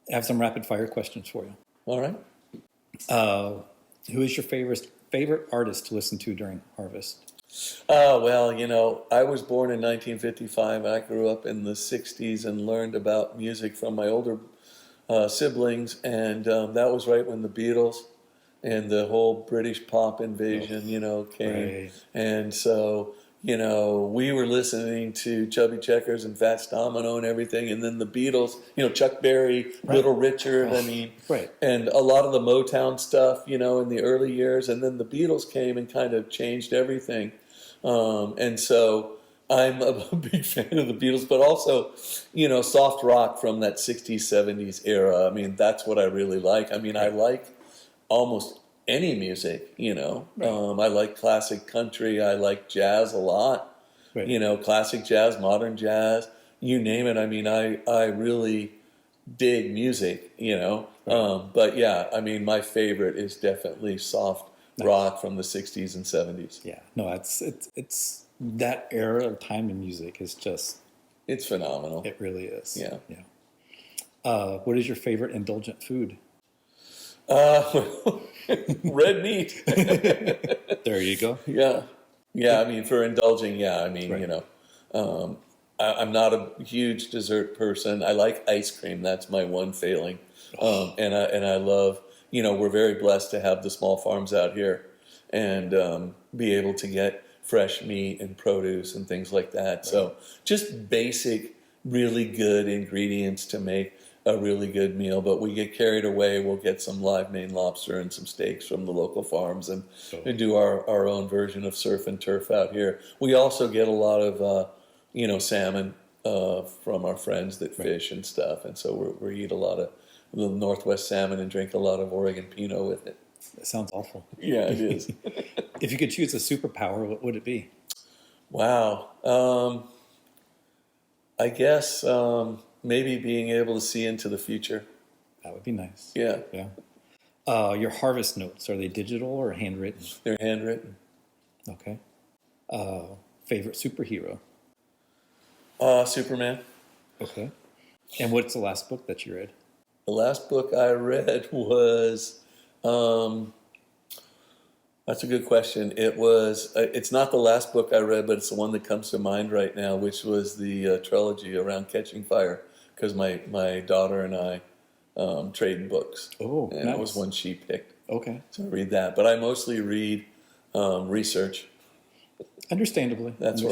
I have some rapid fire questions for you. All right. Who is your favorite artist to listen to during harvest? Well, I was born in 1955. I grew up in the 60s and learned about music from my older siblings, and that was right when the Beatles and the whole British pop invasion, came. Right. And so, we were listening to Chubby Checkers and Fats Domino and everything, and then the Beatles, Chuck Berry, Right. Little Richard, I mean, Right. and a lot of the Motown stuff, in the early years, and then the Beatles came and kind of changed everything. And so I'm a big fan of the Beatles, but also, soft rock from that 60s, 70s era. I mean, that's what I really like. I mean, I like almost any music, Right. I like classic country. I like jazz a lot, Right. classic jazz, modern jazz, you name it. I mean, I really dig music, but yeah, I mean, my favorite is definitely soft rock from the 60s and 70s. Yeah. No, it's that era of time in music is just, It's phenomenal. it really is. Yeah. Yeah. What is your favorite indulgent food? Red meat. There you go. Yeah. Yeah, I mean, for indulging, yeah, I mean, Right. I'm not a huge dessert person. I like ice cream. That's my one failing. And I love, we're very blessed to have the small farms out here and be able to get fresh meat and produce and things like that. Right. So just basic, really good ingredients to make a really good meal. But we get carried away. We'll get some live Maine lobster and some steaks from the local farms and do our own version of surf and turf out here. We also get a lot of, salmon from our friends that fish and stuff. And so we eat a lot of the Northwest salmon and drink a lot of Oregon Pinot with it. That sounds awful. Yeah, it is. If you could choose a superpower, what would it be? Wow. I guess maybe being able to see into the future. That would be nice. Yeah. Yeah. Your harvest notes, are they digital or handwritten? They're handwritten. Okay. Favorite superhero? Superman. Okay. And what's the last book that you read? The last book I read was, that's a good question. It was, it's not the last book I read, but it's the one that comes to mind right now, which was the trilogy around Catching Fire, because my daughter and I trade books. Oh, and nice. That was one she picked. Okay. So I read that. But I mostly read research. Understandably. That's where